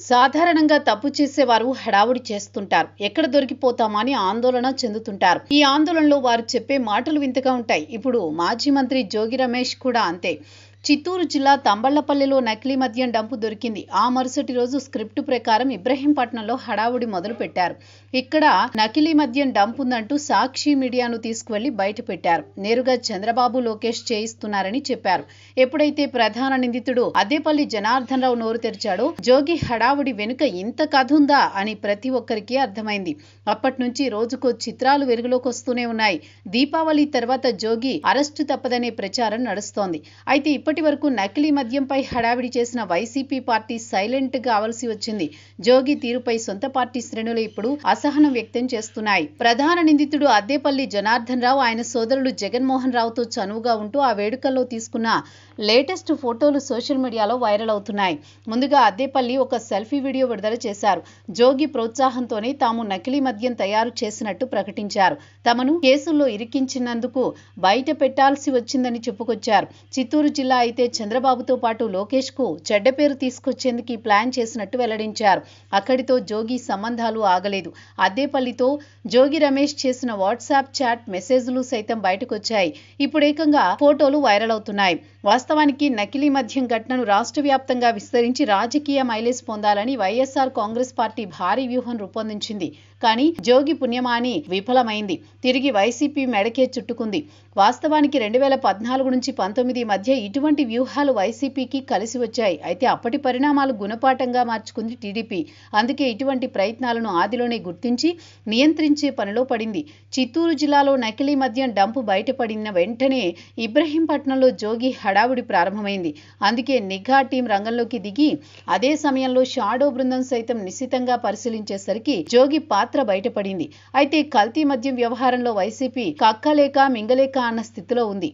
సాధారణంగా తప్పు చేసేవారు హడావుడి చేస్తుంటారు. ఎక్కడ దొరికిపోతామా అని ఆందోళన చెందుతుంటారు. ఈ ఆందోళనలో వారు చెప్పే మాటలు వింతగా ఉంటాయి. ఇప్పుడు మాజీ మంత్రి జోగి రమేష్ కూడా అంతే. చిత్తూరు జిల్లా తంబళ్లపల్లిలో నకిలీ మద్యం డంపు దొరికింది. ఆ మరుసటి రోజు స్క్రిప్టు ప్రకారం ఇబ్రహీంపట్నంలో హడావుడి మొదలు పెట్టారు. ఇక్కడ నకిలీ మద్యం డంప్ ఉందంటూ సాక్షి మీడియాను తీసుకువెళ్లి బయట పెట్టారు. నేరుగా చంద్రబాబు లోకేష్ చేయిస్తున్నారని చెప్పారు. ఎప్పుడైతే ప్రధాన నిందితుడు అద్దేపల్లి జనార్దన్ రావు నోరు తెరిచాడో జోగి హడావుడి వెనుక ఇంత కథ ఉందా అని ప్రతి ఒక్కరికి అర్థమైంది. అప్పటి నుంచి రోజుకో చిత్రాలు వెలుగులోకి వస్తూనే ఉన్నాయి. దీపావళి తర్వాత జోగి అరెస్టు తప్పదనే ప్రచారం నడుస్తోంది. అయితే ఇప్పటి వరకు నకిలీ మద్యంపై హడావిడి చేసిన వైసీపీ పార్టీ సైలెంట్ గా కావాల్సి వచ్చింది. జోగి తీరుపై సొంత పార్టీ శ్రేణులు ఇప్పుడు అసహనం వ్యక్తం చేస్తున్నాయి. ప్రధాన నిందితుడు అద్దేపల్లి జనార్దన్ రావు ఆయన సోదరుడు జగన్మోహన్ రావుతో చనువుగా ఉంటూ ఆ వేడుకల్లో తీసుకున్న లేటెస్ట్ ఫోటోలు సోషల్ మీడియాలో వైరల్ అవుతున్నాయి. ముందుగా అద్దేపల్లి ఒక సెల్ఫీ వీడియో విడుదల చేశారు. జోగి ప్రోత్సాహంతోనే తాము నకిలీ మద్యం తయారు చేసినట్టు ప్రకటించారు. తమను కేసుల్లో ఇరికించినందుకు బయట పెట్టాల్సి వచ్చిందని చెప్పుకొచ్చారు. చిత్తూరు జిల్లా అయితే చంద్రబాబుతో పాటు లోకేష్ కు చెడ్డ పేరు తీసుకొచ్చేందుకు ప్లాన్ చేసినట్టు వెల్లడించారు. అక్కడితో జోగి సంబంధాలు ఆగలేదు. అద్దేపల్లితో జోగి రమేష్ చేసిన వాట్సాప్ చాట్ మెసేజ్లు సైతం బయటకొచ్చాయి. ఇప్పుడేకంగా ఫోటోలు వైరల్ అవుతున్నాయి. వాస్తవానికి నకిలీ మద్యం ఘటనను రాష్ట్ర వ్యాప్తంగా విస్తరించి రాజకీయ మైలేజ్ పొందాలని వైఎస్ఆర్ కాంగ్రెస్ పార్టీ భారీ వ్యూహం రూపొందించింది. కానీ జోగి పుణ్యమాని విఫలమైంది. తిరిగి వైసీపీ మెడకే చుట్టుకుంది. వాస్తవానికి 2014 నుంచి 19 మధ్య ఇటువంటి వ్యూహాలు వైసీపీకి కలిసి వచ్చాయి. అయితే అప్పటి పరిణామాలు గుణపాఠంగా మార్చుకుంది టీడీపీ. అందుకే ఇటువంటి ప్రయత్నాలను ఆదిలోనే గుర్తించి నియంత్రించే పనిలో పడింది. చిత్తూరు జిల్లాలో నకిలీ మద్యం డంపు బయటపడిన వెంటనే ఇబ్రహీంపట్నంలో జోగి హడావుడి ప్రారంభమైంది. అందుకే నిఘా టీం రంగంలోకి దిగి అదే సమయంలో షాడో బృందం సైతం నిశితంగా పరిశీలించేసరికి జోగి పాత్ర బయటపడింది. అయితే కల్తీ మద్యం వ్యవహారంలో వైసీపీ కక్కలేక మింగలేక అన్న స్థితిలో ఉంది.